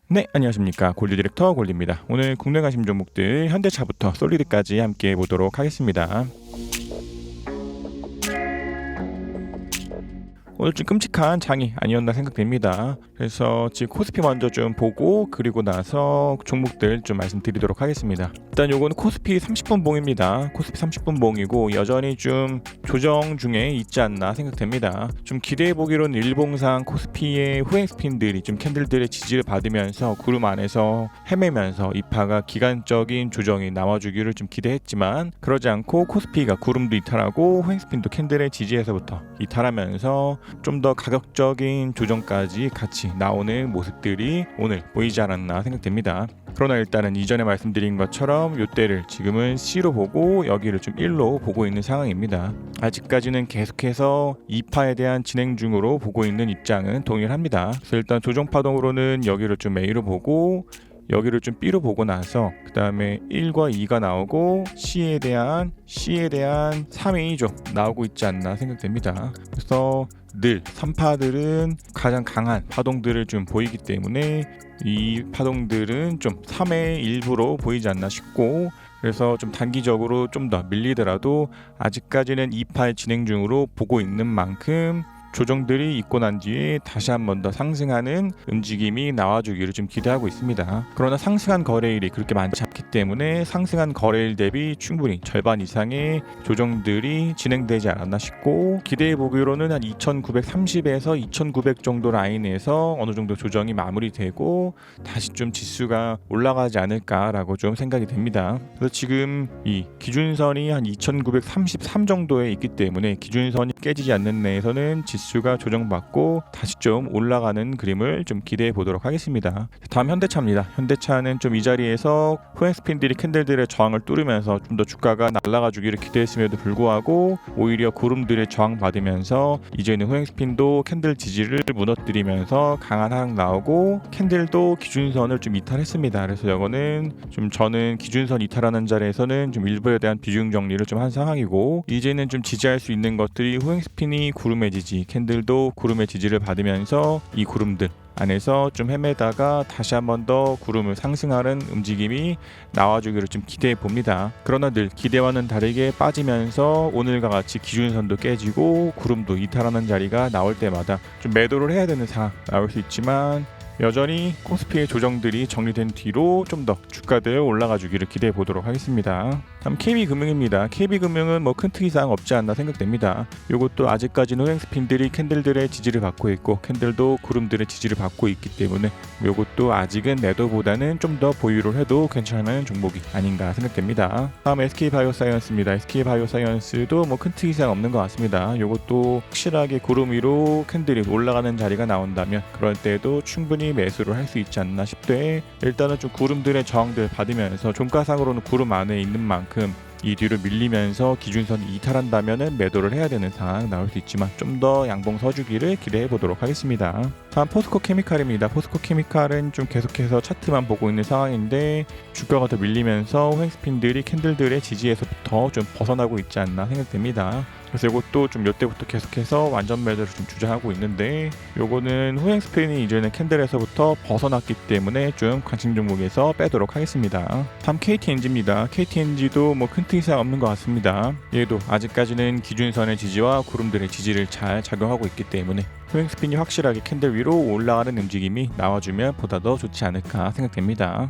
네, 안녕하십니까. 골드 디렉터 골드입니다. 오늘 국내 관심 종목들 현대차부터 솔리드까지 함께 보도록 하겠습니다. 오늘 좀 끔찍한 장이 아니었나 생각됩니다. 그래서 지금 코스피 먼저 좀 보고 그리고 나서 종목들 좀 말씀드리도록 하겠습니다. 일단 요거는 코스피 30분 봉입니다. 코스피 30분 봉이고 여전히 좀 조정 중에 있지 않나 생각됩니다. 좀 기대해 보기로는 일봉상 코스피의 후행 스핀들이 좀 캔들들의 지지를 받으면서 구름 안에서 헤매면서 이파가 기간적인 조정이 나와주기를 좀 기대했지만 그러지 않고 코스피가 구름도 이탈하고 후행 스핀도 캔들의 지지에서부터 이탈하면서 좀 더 가격적인 조정까지 같이 나오는 모습들이 오늘 보이지 않았나 생각됩니다. 그러나 일단은 이전에 말씀드린 것처럼 이때를 지금은 C로 보고 여기를 좀 1로 보고 있는 상황입니다. 아직까지는 계속해서 2파에 대한 진행 중으로 보고 있는 입장은 동일합니다. 그래서 일단 조정 파동으로는 여기를 좀 A로 보고 여기를 좀 B로 보고 나서 그 다음에 1과 2가 나오고 C에 대한 3이 좀 나오고 있지 않나 생각됩니다. 그래서 늘 3파들은 가장 강한 파동들을 좀 보이기 때문에 이 파동들은 좀 3의 일부로 보이지 않나 싶고 그래서 좀 단기적으로 좀 더 밀리더라도 아직까지는 2파의 진행 중으로 보고 있는 만큼 조정들이 있고 난 뒤에 다시 한 번 더 상승하는 움직임이 나와주기를 좀 기대하고 있습니다. 그러나 상승한 거래일이 그렇게 많지 않기 때문에 상승한 거래일 대비 충분히 절반 이상의 조정들이 진행되지 않았나 싶고 기대해 보기로는 한 2930에서 2900 정도 라인에서 어느 정도 조정이 마무리되고 다시 좀 지수가 올라가지 않을까라고 좀 생각이 됩니다. 그래서 지금 이 기준선이 한 2933 정도에 있기 때문에 기준선이 깨지지 않는 내에서는 지수가 조정받고 다시 좀 올라가는 그림을 좀 기대해 보도록 하겠습니다. 다음 현대차입니다. 현대차는 좀 이 자리에서 후행 스핀들이 캔들들의 저항을 뚫으면서 좀 더 주가가 날아가 주기를 기대했음에도 불구하고 오히려 구름들의 저항 받으면서 이제는 후행 스핀도 캔들 지지를 무너뜨리면서 강한 하락 나오고 캔들도 기준선을 좀 이탈했습니다. 그래서 이거는 좀 저는 기준선 이탈하는 자리에서는 좀 일부에 대한 비중 정리를 좀 한 상황이고 이제는 좀 지지할 수 있는 것들이 후행 스핀이 구름의 지지 캔들도 구름의 지지를 받으면서 이 구름들 안에서 좀 헤매다가 다시 한 번 더 구름을 상승하는 움직임이 나와주기를 좀 기대해 봅니다. 그러나 늘 기대와는 다르게 빠지면서 오늘과 같이 기준선도 깨지고 구름도 이탈하는 자리가 나올 때마다 좀 매도를 해야 되는 상황 나올 수 있지만 여전히 코스피의 조정들이 정리된 뒤로 좀 더 주가들 올라가 주기를 기대해 보도록 하겠습니다. 다음 KB금융입니다. KB금융은 뭐 큰 특이사항 없지 않나 생각됩니다. 이것도 아직까지는 후행 스핀들이 캔들들의 지지를 받고 있고 캔들도 구름들의 지지를 받고 있기 때문에 이것도 아직은 매도보다는 좀 더 보유를 해도 괜찮은 종목이 아닌가 생각됩니다. 다음 SK바이오사이언스입니다. SK바이오사이언스도 뭐 큰 특이사항 없는 것 같습니다. 이것도 확실하게 구름 위로 캔들이 올라가는 자리가 나온다면 그럴 때에도 충분히 매수를 할 수 있지 않나 싶되 일단은 좀 구름들의 저항들 받으면서 종가상으로는 구름 안에 있는 만큼 이 뒤로 밀리면서 기준선이 이탈한다면 매도를 해야 되는 상황 나올 수 있지만 좀 더 양봉 서주기를 기대해 보도록 하겠습니다. 다음 포스코 케미칼입니다. 포스코 케미칼은 좀 계속해서 차트만 보고 있는 상황인데 주가가 더 밀리면서 후행 스핀들이 캔들들의 지지에서부터 좀 벗어나고 있지 않나 생각됩니다. 그래서 이것도 좀 이때부터 계속해서 완전 매도를 좀 주저하고 있는데 요거는 후행 스핀이 이제는 캔들에서부터 벗어났기 때문에 좀 관심 종목에서 빼도록 하겠습니다. 다음 KTNG입니다. KTNG도 뭐 큰 특이사항 없는 것 같습니다. 얘도 아직까지는 기준선의 지지와 구름들의 지지를 잘 작용하고 있기 때문에 후행 스핀이 확실하게 캔들 위로 올라가는 움직임이 나와주면 보다 더 좋지 않을까 생각됩니다.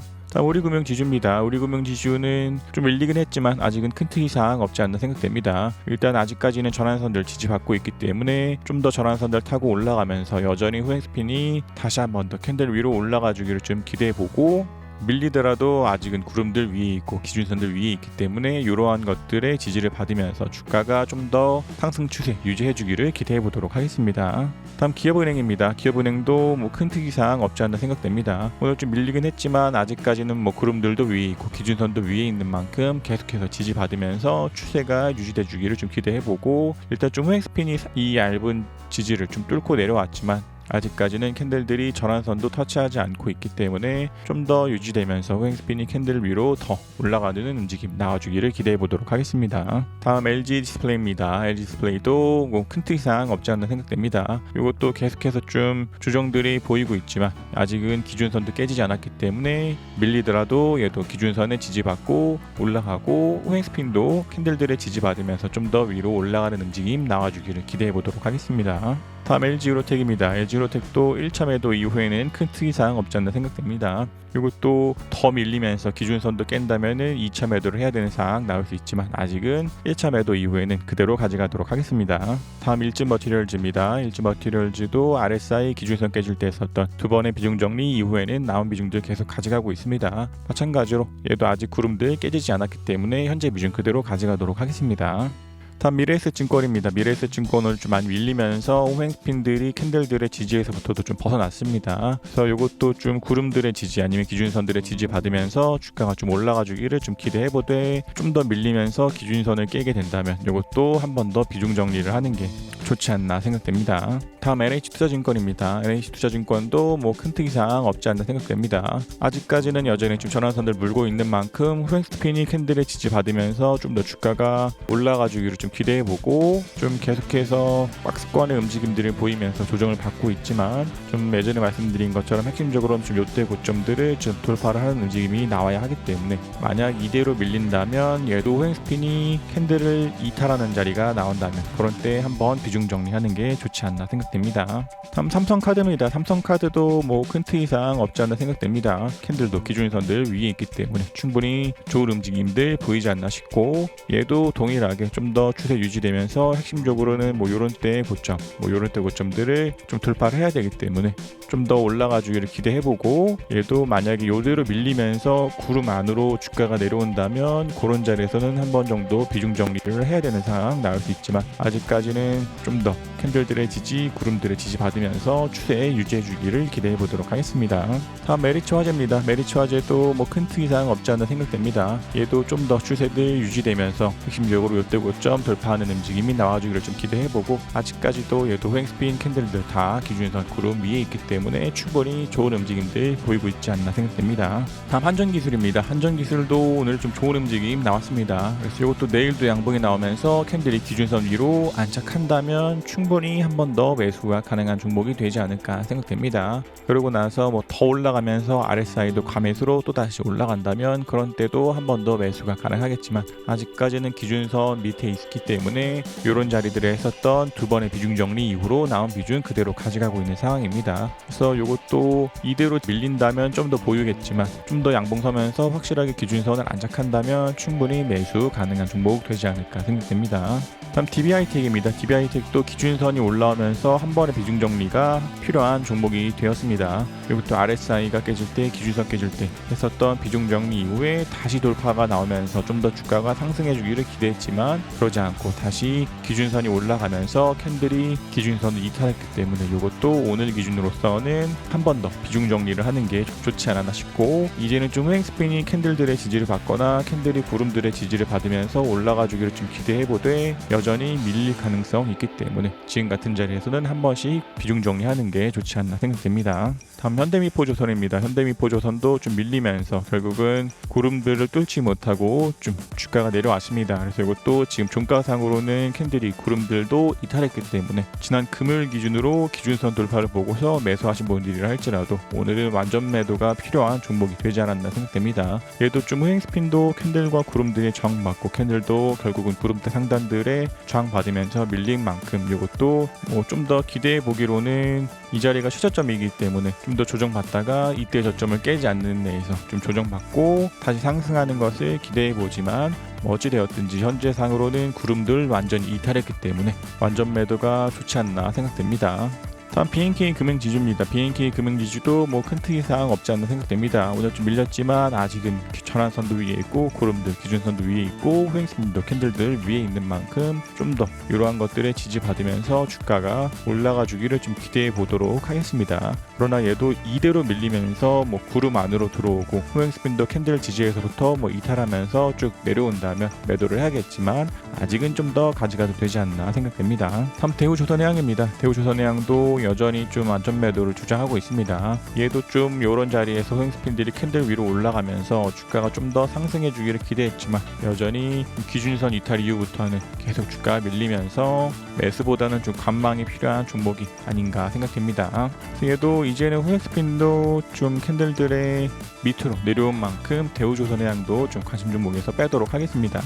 우리금융지주입니다. 우리금융지주는 좀 밀리긴 했지만 아직은 큰 특이사항 없지 않나 생각됩니다. 일단 아직까지는 전환선들 지지받고 있기 때문에 좀 더 전환선들 타고 올라가면서 여전히 후행 스핀이 다시 한 번 더 캔들 위로 올라가 주기를 좀 기대해보고 밀리더라도 아직은 구름들 위에 있고 기준선들 위에 있기 때문에 이러한 것들의 지지를 받으면서 주가가 좀 더 상승 추세 유지해 주기를 기대해 보도록 하겠습니다. 다음 기업은행입니다. 기업은행도 뭐 큰 특이사항 없지 않나 생각됩니다. 오늘 좀 밀리긴 했지만 아직까지는 뭐 구름들도 위에 있고 기준선도 위에 있는 만큼 계속해서 지지 받으면서 추세가 유지돼 주기를 좀 기대해 보고 일단 좀 후행 스핀이 이 얇은 지지를 좀 뚫고 내려왔지만 아직까지는 캔들들이 전환선도 터치하지 않고 있기 때문에 좀 더 유지되면서 후행 스피닝 캔들 위로 더 올라가는 움직임 나와주기를 기대해 보도록 하겠습니다. 다음 LG 디스플레이입니다. LG 디스플레이도 뭐 큰 틀 이상 없지 않나 생각됩니다. 이것도 계속해서 좀 조정들이 보이고 있지만 아직은 기준선도 깨지지 않았기 때문에 밀리더라도 얘도 기준선에 지지받고 올라가고 후행 스핀도 캔들들의 지지받으면서 좀 더 위로 올라가는 움직임 나와주기를 기대해 보도록 하겠습니다. 다음 LG 유로텍입니다. LG 유로텍도 1차 매도 이후에는 큰 특이 사항 없지 않나 생각됩니다. 이것도 더 밀리면서 기준선도 깬다면은 2차 매도를 해야 되는 상황 나올 수 있지만 아직은 1차 매도 이후에는 그대로 가져가도록 하겠습니다. 다음 일진 머티리얼즈입니다. 일진 머티리얼즈도 RSI 기준선 깨질 때 했었던 두 번의 비중 정리 이후에는 나온 비중들 계속 가져가고 있습니다. 마찬가지로 얘도 아직 구름들 깨지지 않았기 때문에 현재 비중 그대로 가져가도록 하겠습니다. 다음 미래에셋증권입니다. 미래에셋증권을 좀 많이 밀리면서 호행스핀들이 캔들들의 지지에서부터도 좀 벗어났습니다. 그래서 이것도 좀 구름들의 지지 아니면 기준선들의 지지 받으면서 주가가 좀 올라가 주기를 좀 기대해보되 좀 더 밀리면서 기준선을 깨게 된다면 이것도 한 번 더 비중 정리를 하는 게 좋지 않나 생각됩니다. 다음 NH투자증권입니다. NH투자증권도 뭐 큰 특이사항 없지 않나 생각됩니다. 아직까지는 여전히 좀 전환선들 물고 있는 만큼 후행스핀이 캔들의 지지 받으면서 좀 더 주가가 올라가 주기를 좀 기대해보고 좀 계속해서 박스권의 움직임들을 보이면서 조정을 받고 있지만 좀 예전에 말씀드린 것처럼 핵심적으로는 좀 요때 고점들을 좀 돌파를 하는 움직임이 나와야 하기 때문에 만약 이대로 밀린다면 얘도 후행스핀이 캔들을 이탈하는 자리가 나온다면 그런 때 한번 비중 정리하는 게 좋지 않나 생각됩니다. 다음 삼성카드입니다. 삼성카드도 뭐 큰 특이사항 없지 않나 생각됩니다. 캔들도 기준선들 위에 있기 때문에 충분히 좋은 움직임들 보이지 않나 싶고 얘도 동일하게 좀 더 추세 유지되면서 핵심적으로는 뭐 요런 때 고점, 뭐 요런 때 고점들을 좀 돌파를 해야 되기 때문에 좀 더 올라가 주기를 기대해보고 얘도 만약에 요대로 밀리면서 구름 안으로 주가가 내려온다면 그런 자리에서는 한 번 정도 비중 정리를 해야 되는 상황 나올 수 있지만 아직까지는 좀 더 캔들들의 지지, 구름들의 지지 받으면서 추세 유지해 주기를 기대해 보도록 하겠습니다. 다음 메리츠 화재입니다. 메리츠 화재도 뭐 큰 특이사항 없지 않나 생각됩니다. 얘도 좀 더 추세들 유지되면서 핵심적으로 요때 고점 돌파하는 움직임이 나와주기를 좀 기대해보고 아직까지도 얘도 후행스핀 캔들들 다 기준선 구름 위에 있기 때문에 충분히 좋은 움직임들 보이고 있지 않나 생각됩니다. 다음 한전기술입니다. 한전기술도 오늘 좀 좋은 움직임 나왔습니다. 그래서 이것도 내일도 양봉이 나오면서 캔들이 기준선 위로 안착한다면 충분히 한 번 더 매수가 가능한 종목이 되지 않을까 생각됩니다. 그러고 나서 뭐 더 올라가면서 RSI도 과매수로 또 다시 올라간다면 그런 때도 한 번 더 매수가 가능하겠지만 아직까지는 기준선 밑에 있기 때문에 이런 자리들에 했었던 두 번의 비중 정리 이후로 나온 비중 그대로 가져가고 있는 상황입니다. 그래서 이것도 이대로 밀린다면 좀 더 보이겠지만 좀 더 양봉 서면서 확실하게 기준선을 안착한다면 충분히 매수 가능한 종목 되지 않을까 생각됩니다. 다음 DB하이텍입니다. DB하이텍도 기준선이 올라오면서 한 번의 비중 정리가 필요한 종목이 되었습니다. 이것도 RSI가 깨질 때, 기준선 깨질 때 했었던 비중 정리 이후에 다시 돌파가 나오면서 좀 더 주가가 상승해 주기를 기대했지만 그러지 않고 다시 기준선이 올라가면서 캔들이 기준선을 이탈했기 때문에 이것도 오늘 기준으로서는 한 번 더 비중 정리를 하는 게 좋지 않았나 싶고 이제는 좀 후행스핀이 캔들들의 지지를 받거나 캔들이 구름들의 지지를 받으면서 올라가 주기를 좀 기대해보되 여전히 밀릴 가능성이 있기 때문에 지금 같은 자리에서는 한 번씩 비중 정리하는 게 좋지 않나 생각됩니다. 다음 현대미포조선입니다. 현대미포조선도 좀 밀리면서 결국은 구름들을 뚫지 못하고 좀 주가가 내려왔습니다. 그래서 이것도 지금 종가상으로는 캔들이 구름들도 이탈했기 때문에 지난 금요일 기준으로 기준선 돌파를 보고서 매수하신 분들이라 할지라도 오늘은 완전 매도가 필요한 종목이 되지 않았나 생각됩니다. 얘도 좀 후행스핀도 캔들과 구름들의 저항 받고 캔들도 결국은 구름대 상단들의 저항 받으면서 밀린 만큼 이것도 뭐 좀 더 기대해 보기로는 이 자리가 최저점이기 때문에 좀 더 조정받다가 이때 저점을 깨지 않는 내에서 좀 조정받고 다시 상승하는 것을 기대해 보지만 어찌되었든지 현재 상으로는 구름들 완전히 이탈했기 때문에 완전 매도가 좋지 않나 생각됩니다. 다음 BNK 금융지주입니다. BNK 금융지주도 뭐 큰 특이사항 없지 않나 생각됩니다. 오늘 좀 밀렸지만 아직은 전환선도 위에 있고 구름들 기준선도 위에 있고 후행스핀도 캔들들 위에 있는 만큼 좀 더 이러한 것들에 지지받으면서 주가가 올라가 주기를 좀 기대해 보도록 하겠습니다. 그러나 얘도 이대로 밀리면서 뭐 구름 안으로 들어오고 후행 스핀도 캔들 지지에서부터 뭐 이탈하면서 쭉 내려온다면 매도를 해야겠지만 아직은 좀 더 가져가도 되지 않나 생각됩니다. 다음 대우조선해양입니다. 대우조선해양도 여전히 좀 안전 매도를 주장하고 있습니다. 얘도 좀 이런 자리에서 후행 스핀들이 캔들 위로 올라가면서 주가가 좀 더 상승해 주기를 기대했지만 여전히 기준선 이탈 이후부터는 계속 주가가 밀리면서 매수보다는 좀 관망이 필요한 종목이 아닌가 생각됩니다. 얘도 이제는 후행 스핀도 좀 캔들들의 밑으로 내려온 만큼 대우조선해양도 좀 관심 종목에서 빼도록 하겠습니다.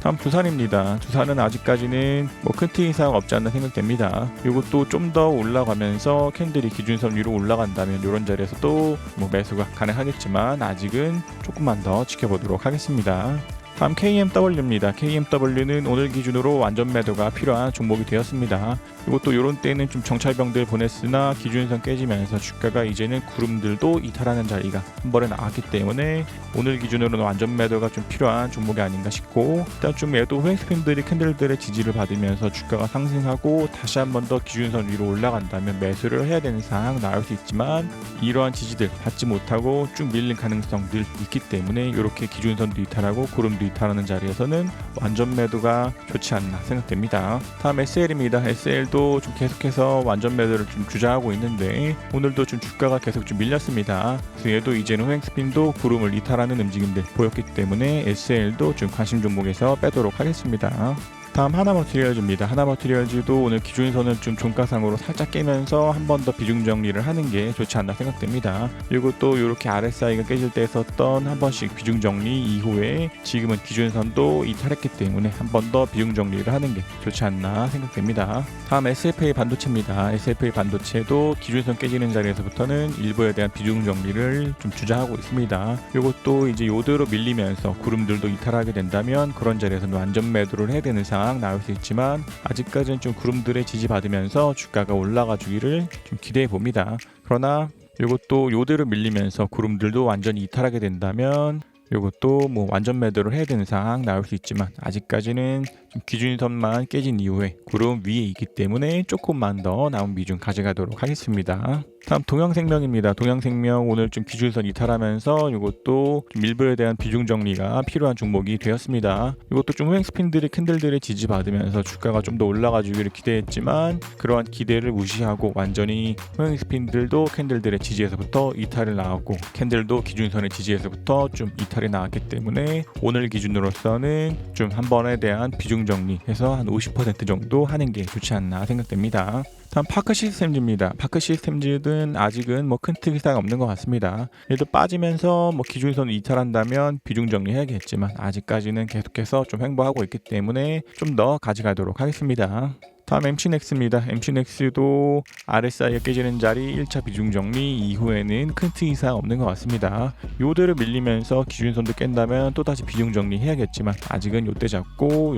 다음 두산입니다. 두산은 아직까지는 뭐 큰 틀 이상 없지 않나 생각됩니다. 이것도 좀 더 올라가면서 캔들이 기준선 위로 올라간다면 이런 자리에서 또 뭐 매수가 가능하겠지만 아직은 조금만 더 지켜보도록 하겠습니다. 다음 KMW입니다. KMW는 오늘 기준으로 완전 매도가 필요한 종목이 되었습니다. 이것도 이런 때는 좀 정찰병들 보냈으나 기준선 깨지면서 주가가 이제는 구름들도 이탈하는 자리가 한 번에 나왔기 때문에 오늘 기준으로는 완전 매도가 좀 필요한 종목이 아닌가 싶고, 일단 좀 얘도 후행 스핀들이 캔들들의 지지를 받으면서 주가가 상승하고 다시 한 번 더 기준선 위로 올라간다면 매수를 해야 되는 상황 나올 수 있지만 이러한 지지들 받지 못하고 쭉 밀릴 가능성들 있기 때문에 이렇게 기준선도 이탈하고 구름도 이탈하는 자리에서는 완전 매도가 좋지 않나 생각됩니다. 다음 SL입니다. SL도 좀 계속해서 완전 매도를 좀 주장하고 있는데 오늘도 좀 주가가 계속 좀 밀렸습니다. 그래서 얘도 이제는 후행 스핀도 구름을 이탈하는 움직임들 보였기 때문에 SL도 좀 관심 종목에서 빼도록 하겠습니다. 다음 하나머티리얼즈입니다. 하나머티리얼즈도 오늘 기준선을 좀 종가상으로 살짝 깨면서 한 번 더 비중 정리를 하는 게 좋지 않나 생각됩니다. 그리고 또 이렇게 RSI가 깨질 때 썼던 한 번씩 비중 정리 이후에 지금은 기준선도 이탈했기 때문에 한 번 더 비중 정리를 하는 게 좋지 않나 생각됩니다. 다음 SFA 반도체입니다. SFA 반도체도 기준선 깨지는 자리에서부터는 일부에 대한 비중 정리를 좀 주장하고 있습니다. 이것도 이제 요대로 밀리면서 구름들도 이탈하게 된다면 그런 자리에서는 완전 매도를 해야 되는 상황 나올 수 있지만 아직까지는 좀 구름들의 지지받으면서 주가가 올라가 주기를 좀 기대해 봅니다. 그러나 이것도 요대로 밀리면서 구름들도 완전히 이탈하게 된다면 이것도 뭐 완전 매도를 해야 되는 상황 나올 수 있지만 아직까지는 좀 기준선만 깨진 이후에 구름 위에 있기 때문에 조금만 더 남은 비중 가져가도록 하겠습니다. 다음 동양생명입니다. 동양생명 오늘 좀 기준선 이탈하면서 이것도 좀 일부에 대한 비중 정리가 필요한 종목이 되었습니다. 이것도 좀 후행 스핀들이 캔들들의 지지받으면서 주가가 좀 더 올라가 주기를 기대했지만 그러한 기대를 무시하고 완전히 후행 스핀들도 캔들들의 지지에서부터 이탈을 나왔고 캔들도 기준선의 지지에서부터 좀 이탈이 나왔기 때문에 오늘 기준으로서는 좀 한 번에 대한 비중 정리해서 한 50% 정도 하는 게 좋지 않나 생각됩니다. 다음 파크 시스템즈입니다. 파크 시스템즈는 아직은 뭐 큰 특이사항 없는 것 같습니다. 얘도 빠지면서 뭐 기준선 이탈한다면 비중 정리해야겠지만 아직까지는 계속해서 좀 횡보하고 있기 때문에 좀 더 가져가도록 하겠습니다. 다음 MC넥스입니다. MC넥스도 RSI가 깨지는 자리 1차 비중 정리 이후에는 큰 특이사항 없는 것 같습니다. 요대로 밀리면서 기준선도 깬다면 또다시 비중 정리해야겠지만 아직은 요때 잡고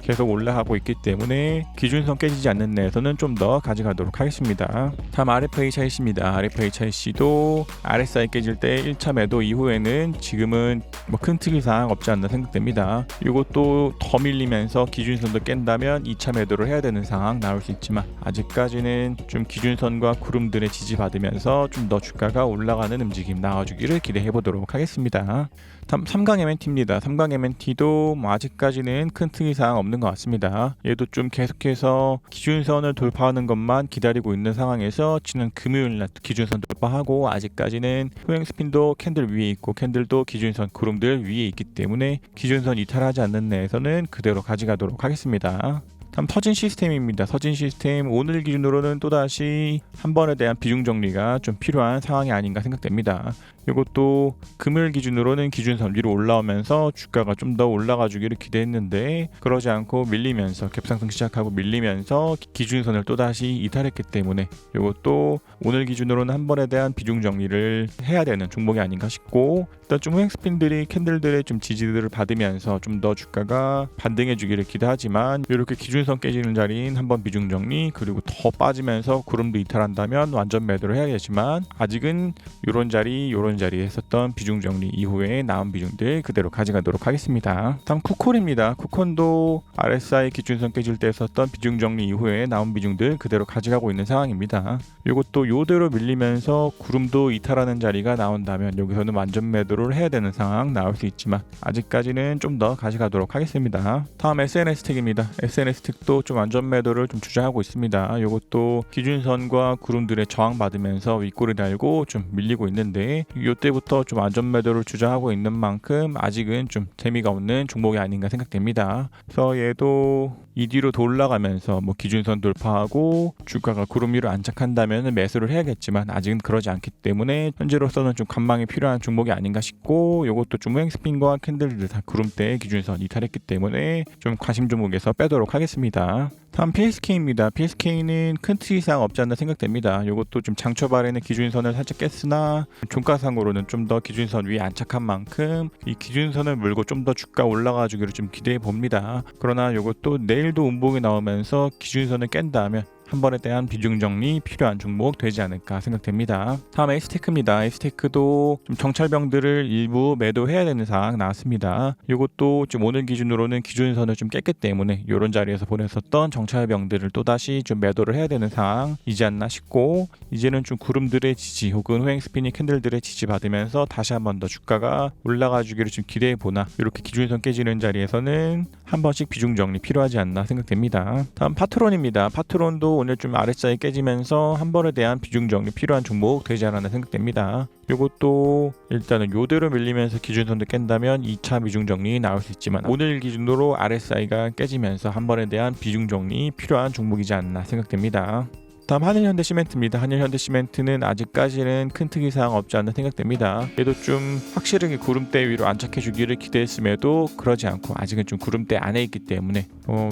계속 올라가고 있기 때문에 기준선 깨지지 않는 내에서는 좀 더 가져가도록 하겠습니다. 다음 RFA 차이씨입니다. RFA 차이씨도 RSI 깨질 때 1차 매도 이후에는 지금은 뭐 큰 특이사항 없지 않나 생각됩니다. 이것도 더 밀리면서 기준선도 깬다면 2차 매도를 해야 되는 상황 나올 수 있지만 아직까지는 좀 기준선과 구름들의 지지받으면서 좀 더 주가가 올라가는 움직임 나와주기를 기대해 보도록 하겠습니다. 다음 3강 MNT입니다. 3강 MNT도 뭐 아직까지는 큰 특이사항 없는 것 같습니다. 얘도 좀 계속해서 기준선을 돌파하는 것만 기다리고 있는 상황에서 지난 금요일날 기준선 돌파하고 아직까지는 후행 스핀도 캔들 위에 있고 캔들도 기준선 구름들 위에 있기 때문에 기준선 이탈하지 않는 내에서는 그대로 가져가도록 하겠습니다. 다음 서진 시스템입니다. 서진 시스템 오늘 기준으로는 또다시 한 번에 대한 비중 정리가 좀 필요한 상황이 아닌가 생각됩니다. 이것도 금요일 기준으로는 기준선 위로 올라오면서 주가가 좀 더 올라가 주기를 기대했는데 그러지 않고 밀리면서 갭상승 시작하고 밀리면서 기준선을 또다시 이탈했기 때문에 이것도 오늘 기준으로는 한 번에 대한 비중 정리를 해야 되는 종목이 아닌가 싶고, 일단 좀 후행 스핀들이 캔들들의 좀 지지들을 받으면서 좀 더 주가가 반등해 주기를 기대하지만 이렇게 기준선 깨지는 자리인 한 번 비중 정리 그리고 더 빠지면서 구름도 이탈한다면 완전 매도를 해야겠지만 아직은 이런 자리 이런 들어오는 자리에 했었던 비중 정리 이후에 나온 비중들 그대로 가져가도록 하겠습니다. 다음 쿠콘입니다. 쿠콘도 RSI 기준선 깨질 때 했었던 비중 정리 이후에 나온 비중들 그대로 가져가고 있는 상황입니다. 이것도 요대로 밀리면서 구름도 이탈하는 자리가 나온다면 여기서는 완전 매도를 해야 되는 상황 나올 수 있지만 아직까지는 좀 더 가져가도록 하겠습니다. 다음 SNS택입니다. SNS택도 좀 완전 매도를 좀 주저하고 있습니다. 이것도 기준선과 구름들의 저항 받으면서 윗꼬리 달고 좀 밀리고 있는데 이때부터 좀 완전 매도를 주저하고 있는 만큼 아직은 좀 재미가 없는 종목이 아닌가 생각됩니다. 그래서 얘도 이 뒤로 더 올라가면서 뭐 기준선 돌파하고 주가가 구름 위로 안착한다면 매수를 해야겠지만 아직은 그러지 않기 때문에 현재로서는 좀 관망이 필요한 종목이 아닌가 싶고 이것도 좀 후행 스핀과 캔들들 다 구름대 기준선 이탈했기 때문에 좀 관심 종목에서 빼도록 하겠습니다. 다음 PSK입니다. PSK는 큰 틀 이상 없지 않나 생각됩니다. 이것도 좀 장 초반에는 기준선을 살짝 깼으나 종가상으로는 좀 더 기준선 위에 안착한 만큼 이 기준선을 물고 좀 더 주가 올라가 주기를 좀 기대해 봅니다. 그러나 이것도 내일도 음봉이 나오면서 기준선을 깬다면 한 번에 대한 비중 정리 필요한 종목 되지 않을까 생각됩니다. 다음 S테크입니다. S테크도 좀 정찰병들을 일부 매도해야 되는 상황 나왔습니다. 이것도 지금 오늘 기준으로는 기준선을 좀 깼기 때문에 이런 자리에서 보냈었던 정찰병들을 또다시 좀 매도를 해야 되는 상황이지 않나 싶고 이제는 좀 구름들의 지지 혹은 후행 스피닝 캔들들의 지지 받으면서 다시 한 번 더 주가가 올라가 주기를 좀 기대해 보나 이렇게 기준선 깨지는 자리에서는 한 번씩 비중 정리 필요하지 않나 생각됩니다. 다음 파트론입니다. 파트론도 오늘 좀 RSI 깨지면서 한 번에 대한 비중 정리 필요한 종목 되지 않았나 생각됩니다. 이것도 일단은 요대로 밀리면서 기준선도 깬다면 2차 비중 정리 나올 수 있지만 오늘 기준으로 RSI가 깨지면서 한 번에 대한 비중 정리 필요한 종목이지 않나 생각됩니다. 다음 한일현대시멘트입니다. 한일현대시멘트는 아직까지는 큰 특이사항 없지 않나 생각됩니다. 얘도 좀 확실하게 구름대 위로 안착해주기를 기대했음에도 그러지 않고 아직은 좀 구름대 안에 있기 때문에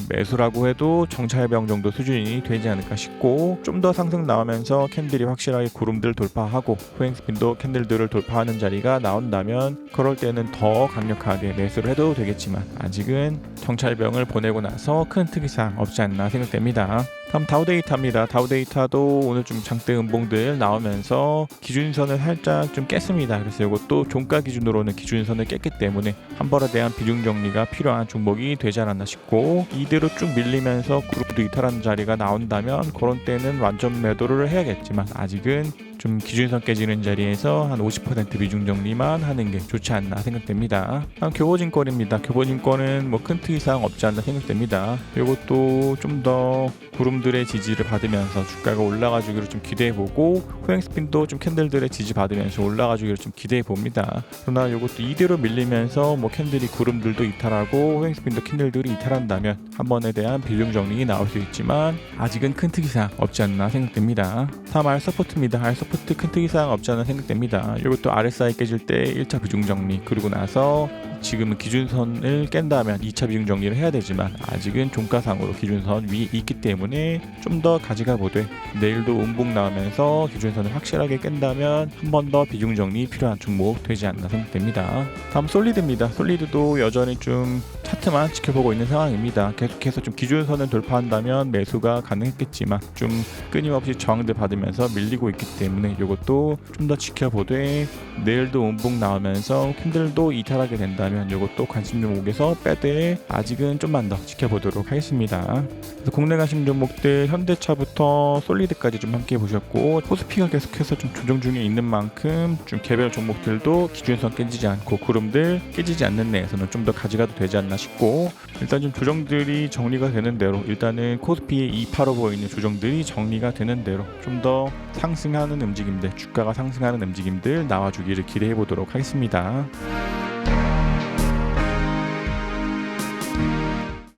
매수라고 해도 정찰병 정도 수준이 되지 않을까 싶고 좀 더 상승 나오면서 캔들이 확실하게 구름들 돌파하고 후행스핀도 캔들들을 돌파하는 자리가 나온다면 그럴 때는 더 강력하게 매수를 해도 되겠지만 아직은 정찰병을 보내고 나서 큰 특이사항 없지 않나 생각됩니다. 다음 다우데이터입니다. 다우데이터도 오늘 좀 장대 음봉들 나오면서 기준선을 살짝 좀 깼습니다. 그래서 이것도 종가 기준으로는 기준선을 깼기 때문에 한 번에 대한 비중 정리가 필요한 종목이 되지 않았나 싶고 이대로 쭉 밀리면서 그룹도 이탈하는 자리가 나온다면 그런 때는 완전 매도를 해야겠지만 아직은 좀 기준선 깨지는 자리에서 한 50% 비중 정리만 하는 게 좋지 않나 생각됩니다. 다음 교보증권입니다. 교보증권은 뭐 큰 특이사항 없지 않나 생각됩니다. 이것도 좀 더 구름들의 지지를 받으면서 주가가 올라가 주기를 좀 기대해 보고 후행 스핀도 좀 캔들들의 지지 받으면서 올라가 주기를 좀 기대해 봅니다. 그러나 이것도 이대로 밀리면서 뭐 캔들이 구름들도 이탈하고 후행 스핀도 캔들들이 이탈한다면 한 번에 대한 비중 정리 나올 수 있지만 아직은 큰 특이사항 없지 않나 생각됩니다. 다음 알서포트입니다. 알서포트 큰 특이사항 없지 않나 생각됩니다. 이것도 RSI 깨질 때 1차 비중 정리 그리고 나서 지금은 기준선을 깬다면 2차 비중 정리를 해야 되지만 아직은 종가상으로 기준선 위에 있기 때문에 좀 더 가져가 보되 내일도 음봉 나오면서 기준선을 확실하게 깬다면 한 번 더 비중 정리 필요한 종목 되지 않나 생각됩니다. 다음 솔리드입니다. 솔리드도 여전히 좀 차트만 지켜보고 있는 상황입니다. 계속해서 좀 기준선을 돌파한다면 매수가 가능했겠지만 좀 끊임없이 저항들 받으면서 밀리고 있기 때문에 이것도 좀 더 지켜보되 내일도 음봉 나오면서 캔들도 이탈하게 된다면 이것도 관심 종목에서 빼되 아직은 좀만 더 지켜보도록 하겠습니다. 그래서 국내 관심 종목들 현대차부터 솔리드까지 좀 함께 보셨고 코스피가 계속해서 좀 조정 중에 있는 만큼 좀 개별 종목들도 기준선 깨지지 않고 구름들 깨지지 않는 내에서는 좀 더 가져가도 되지 않나 싶고 일단 좀 조정들이 정리가 되는 대로 일단은 코스피의 2파로 보이는 조정들이 정리가 되는 대로 좀 더 상승하는 움직임들 주가가 상승하는 움직임들 나와주기를 기대해 보도록 하겠습니다.